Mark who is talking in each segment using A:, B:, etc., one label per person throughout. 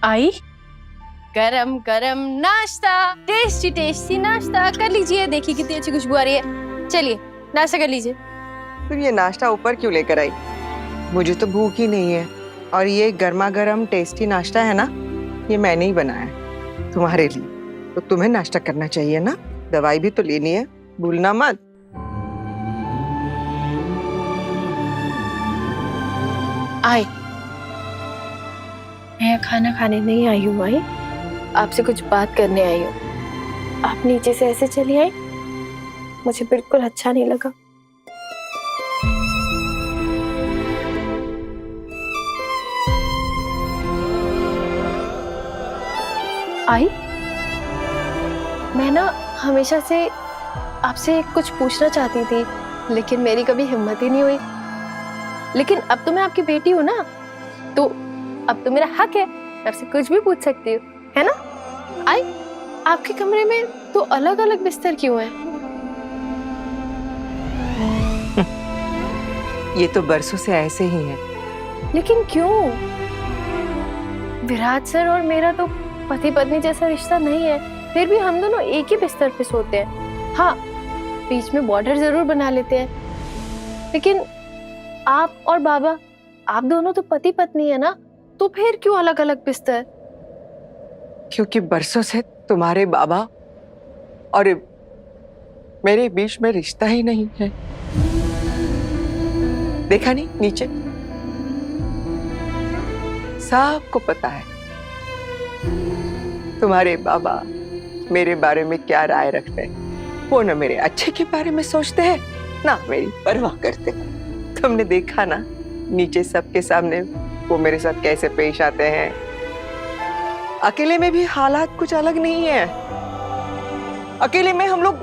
A: आई गरम गरम नाश्ता, टेस्टी टेस्टी नाश्ता कर लीजिए। देखिए कितनी अच्छी खुशबू आ रही है। चलिए नाश्ता कर लीजिए।
B: तुम ये नाश्ता ऊपर क्यों लेकर आई? मुझे तो भूख ही नहीं है। और ये गर्मा गर्म टेस्टी नाश्ता है ना, ये मैंने ही बनाया है तुम्हारे लिए। तो तुम्हें नाश्ता करना चाहिए ना, दवाई भी तो लेनी है, भूलना मत।
A: आई मैं खाना खाने नहीं आई हूँ। आई आपसे कुछ बात करने आई हूँ। आप नीचे से ऐसे चली आई, मुझे बिल्कुल अच्छा नहीं लगा। आई मैं ना हमेशा से आपसे कुछ पूछना चाहती थी, लेकिन मेरी कभी हिम्मत ही नहीं हुई। लेकिन अब तो मैं आपकी बेटी हूँ ना, तो अब तो मेरा हक है, मैं आपसे कुछ भी पूछ सकती हूँ, है ना? आई आपके कमरे में तो अलग अलग बिस्तर क्यों हैं?
B: ये तो बरसों से ऐसे ही है।
A: लेकिन क्यों? विराट सर और मेरा तो पति पत्नी जैसा रिश्ता नहीं है, फिर भी हम दोनों एक ही बिस्तर पे सोते हैं। हाँ, बीच में बॉर्डर जरूर बना लेते हैं, लेकिन आप और बाबा, आप दोनों तो पति पत्नी है ना, तो फिर क्यों अलग अलग बिस्तर?
B: क्योंकि बरसों से तुम्हारे बाबा और मेरे बीच में रिश्ता ही नहीं है। देखा नहीं नीचे, सबको पता है तुम्हारे बाबा मेरे बारे में क्या राय रखते हैं। वो ना मेरे अच्छे के बारे में सोचते हैं, ना मेरी परवाह करते। तुमने देखा ना नीचे सबके सामने वो मेरे साथ कैसे पेश आते हैं। अकेले में भी हालात कुछ अलग नहीं है। अकेले में हम लोग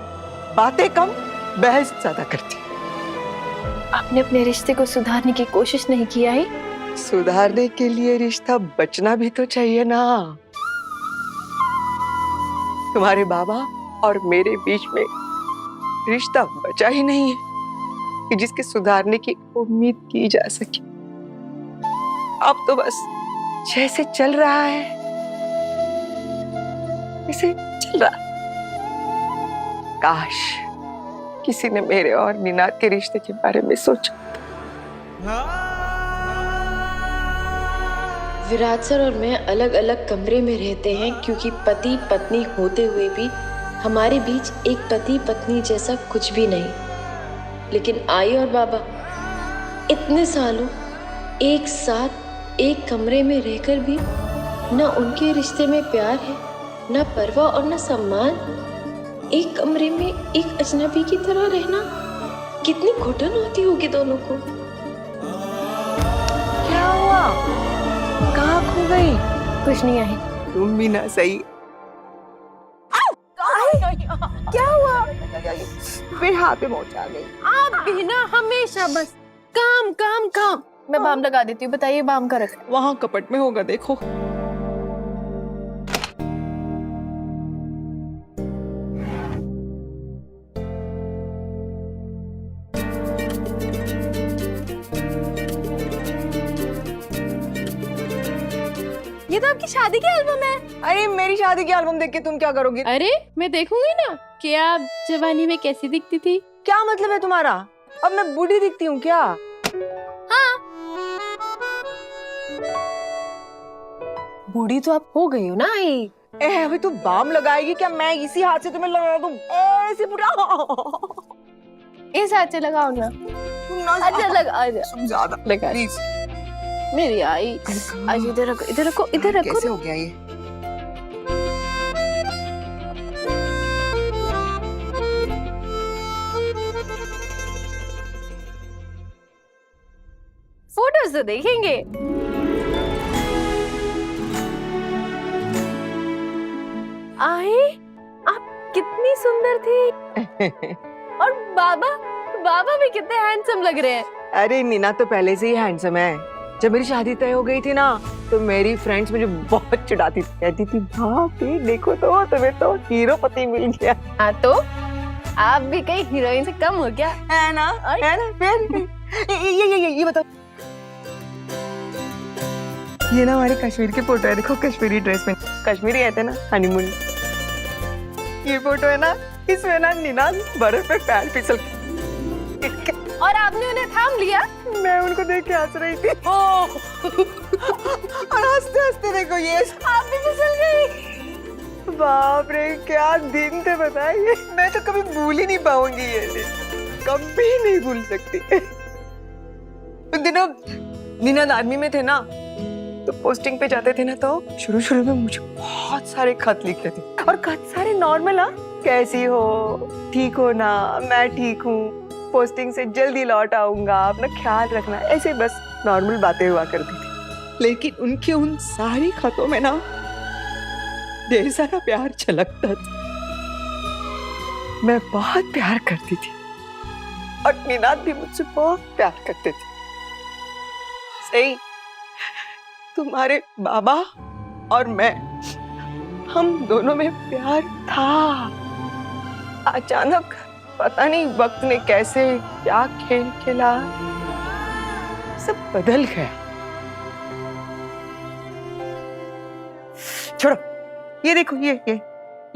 B: बातें कम, बहस ज्यादा करते हैं।
A: आपने अपने रिश्ते को सुधारने की कोशिश नहीं की है?
B: सुधारने के लिए रिश्ता बचना भी तो चाहिए ना। तुम्हारे बाबा और मेरे बीच में रिश्ता बचा ही नहीं है कि जिसके सुधारने की उम्मीद की जा सके। अब तो बस जैसे चल रहा है वैसे चल रहा। काश किसी ने मेरे और मीनात के रिश्ते के बारे में सोचा।
C: विराट सर और मैं अलग अलग कमरे में रहते हैं क्योंकि पति पत्नी होते हुए भी हमारे बीच एक पति पत्नी जैसा कुछ भी नहीं। लेकिन आई और बाबा इतने सालों एक साथ एक कमरे में रहकर भी ना उनके रिश्ते में प्यार है, ना परवाह और ना सम्मान। एक कमरे में एक अजनबी की तरह रहना कितनी घुटन होती होगी दोनों को।
B: क्या हुआ? कहाँ खो गई?
A: कुछ नहीं आई।
B: तुम भी ना सही।
A: क्या हुआ?
B: फिर हाथ पे मोच आ गई।
A: आप भी ना हमेशा बस काम काम काम। मैं बाम लगा देती हूँ, बताइए बाम का रखा।
B: वहां कपट में होगा, देखो।
A: ये तो आपकी शादी की एल्बम है।
B: अरे मेरी शादी की एल्बम देख के तुम क्या करोगी?
A: अरे मैं देखूंगी ना कि आप जवानी में कैसी दिखती थी।
B: क्या मतलब है तुम्हारा? अब मैं बूढ़ी दिखती हूँ क्या?
A: हाँ, बूढ़ी तो आप हो गई हो ना। आई
B: अभी तू बाम लगाएगी क्या? मैं इसी हाथ से तुम्हें लगा दूं। ऐसे पूरा
A: इस हाथ से लगाओ ना। अच्छा लगा, आजा
B: तुम ज्यादा
A: लगा।
B: प्लीज।
A: मेरी आई, आज इधर रखो, इधर रखो, इधर रखो।
B: कैसे हो गया ये?
A: फोटोज तो देखेंगे। आई आप कितनी सुंदर थी। और बाबा बाबा भी कितने हैंडसम लग रहे हैं।
B: अरे नीना तो पहले से ही हैंडसम है। जब मेरी शादी तय हो गई थी ना, तो मेरी फ्रेंड्स मुझे बहुत चिढ़ाती थी, कहती थी बाप रे देखो तो तुम्हें तो हीरो पति मिल गया।
A: हाँ तो आप भी कहीं हीरोइन से कम हो क्या?
B: है ना? है ना? फिर ये बताओ ये ना हमारे कश्मीर की फोटो है, देखो कश्मीरी ड्रेस में, कश्मीरी आए थे ना हनीमून। ये फोटो है ना, इसमें ना निनाद बर्फ पे पैर फिसल के,
A: और आपने उन्हें थाम लिया?
B: मैं उनको देख के हंस रही थी। और हंसते हंसते देखो ये
A: आप भी फिसल गई।
B: बाप रे क्या दिन थे बताइए, मैं तो कभी भूल ही नहीं पाऊंगी ये दिन, कभी नहीं भूल सकती। उन दिनों निनाद आर्मी में थे ना, तो पोस्टिंग पे जाते थे ना, तो शुरू शुरू में मुझे बहुत सारे खत लिखते थे, और खत सारे नॉर्मल, हाँ कैसी हो, ठीक हो ना, मैं ठीक हूँ, पोस्टिंग से जल्दी लौट आऊंगा, अपना ख्याल रखना, ऐसे बस नॉर्मल बातें हुआ करती थी। लेकिन उनके उन सारी खतों में ना ढेर सारा प्यार झलकता था। मैं बहुत प्यार करती थी और निनाद भी मुझसे बहुत प्यार करते थे। सही, तुम्हारे बाबा और मैं, हम दोनों में प्यार था। अचानक पता नहीं वक्त ने कैसे क्या खेल खेला, सब बदल गया। छोड़ो, ये देखो, ये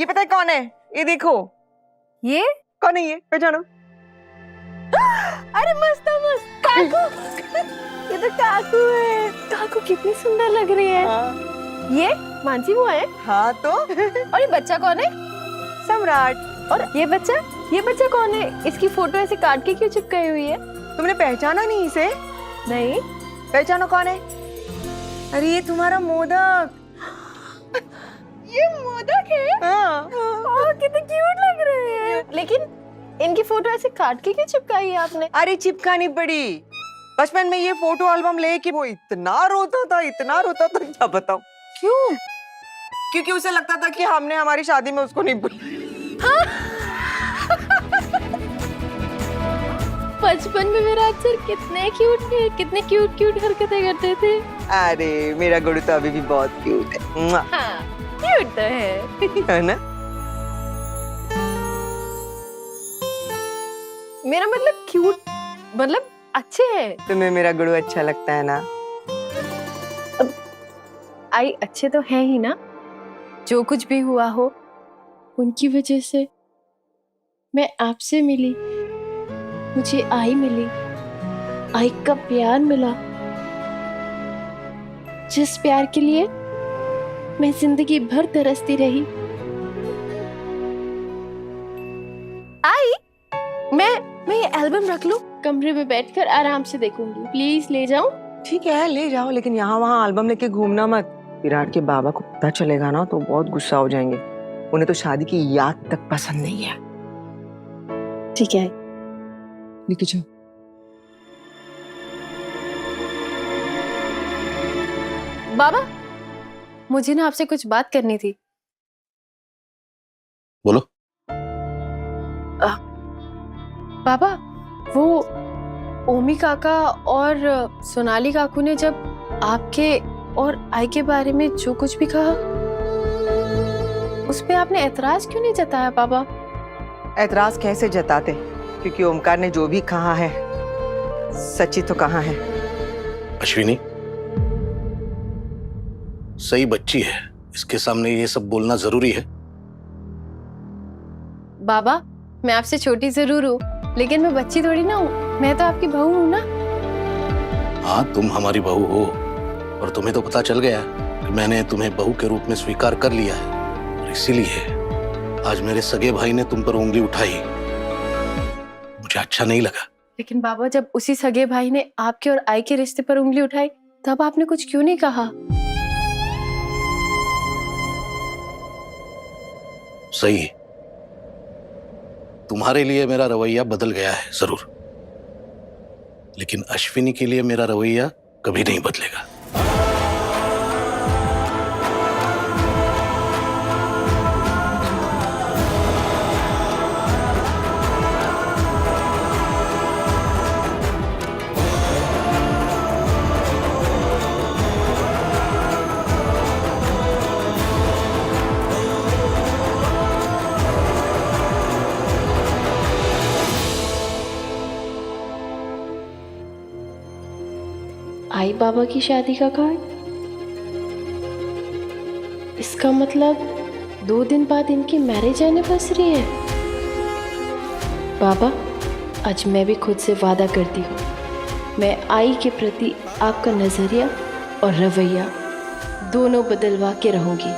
B: पता है कौन है? ये देखो,
A: ये
B: कौन है? ये पहचानो?
A: अरे मस्त काकू। ये तो काकू है। काकू कितनी सुंदर लग रही है।
B: हाँ,
A: ये मानसी बुआ है।
B: हाँ तो
A: और ये बच्चा कौन है?
B: सम्राट।
A: और ये बच्चा कौन है? इसकी फोटो ऐसे काट के क्यों चिपकाई हुई है?
B: तुमने पहचाना नहीं इसे?
A: नहीं।
B: पहचानो कौन है? अरे ये तुम्हारा मोदक।
A: ये मोदक है?
B: हाँ।
A: ओह कितने क्यूट लग रहे हैं। लेकिन इनकी फोटो ऐसे काट के क्यों चिपकाई है आपने?
B: अरे चिपकानी पड़ी, बचपन में ये फोटो एल्बम लेके वो इतना रोता था, क्या बताऊं।
A: क्यों?
B: क्योंकि उसे लगता था कि हमने हमारी शादी में उसको नहीं बुलाया।
A: बचपन में मेरा अक्सर कितने क्यूट हरकतें करते थे।
B: अरे मेरा गुरु तो अभी भी बहुत क्यूट है। मुआ।
A: हाँ, क्यूट तो है।
B: है ना?
A: मेरा मतलब क्यूट मतलब अच्छे हैं।
B: तुम्हें मेरा गुरु अच्छा लगता है ना?
A: आई अच्छे तो हैं ही ना। जो कुछ भी हुआ हो उनकी वजह से मैं आपसे मिली, मुझे आई मिली, आई का प्यार मिला, जिस प्यार के लिए मैं जिंदगी भर तरसती रही। आई मैं ये एल्बम रख लूं, कमरे में बैठकर आराम से देखूंगी। प्लीज ले जाऊं?
B: ठीक है ले जाओ, लेकिन यहाँ वहाँ एल्बम लेके घूमना मत। विराट के बाबा को पता चलेगा ना तो बहुत गुस्सा हो जाएंगे। उन्हें तो शादी की याद तक पसंद नहीं है।
A: ठीक है,
B: लेके जाओ।
A: बाबा मुझे ना आपसे कुछ बात करनी थी।
D: बोलो।
A: बाबा वो ओमी काका और सोनाली काकू ने जब आपके और आई के बारे में जो कुछ भी कहा, उस पे आपने ऐतराज क्यों नहीं जताया बाबा?
B: ऐतराज कैसे जताते, क्योंकि ओमकार ने जो भी कहा है सच्ची तो कहा है।
D: अश्विनी सही बच्ची है, इसके सामने ये सब बोलना जरूरी है?
A: बाबा मैं आपसे छोटी जरूर हूँ, लेकिन मैं बच्ची थोड़ी ना हूँ, मैं तो आपकी बहू हूँ ना।
D: हाँ तुम हमारी बहू हो, और तुम्हें तो पता चल गया कि मैंने तुम्हें बहू के रूप में स्वीकार कर लिया है, और इसीलिए आज मेरे सगे भाई ने तुम पर उंगली उठाई, मुझे अच्छा नहीं लगा।
A: लेकिन बाबा जब उसी सगे भाई ने आपके और आई के रिश्ते पर उंगली उठाई, तब आपने कुछ क्यों नहीं कहा?
D: सही, तुम्हारे लिए मेरा रवैया बदल गया है जरूर, लेकिन अश्विनी के लिए मेरा रवैया कभी नहीं बदलेगा।
C: आई बाबा की शादी का कार्ड? इसका मतलब 2 दिन बाद इनकी मैरिज एनिवर्सरी है। बाबा, आज मैं भी खुद से वादा करती हूँ, मैं आई के प्रति आपका नज़रिया और रवैया दोनों बदलवा के रहूँगी।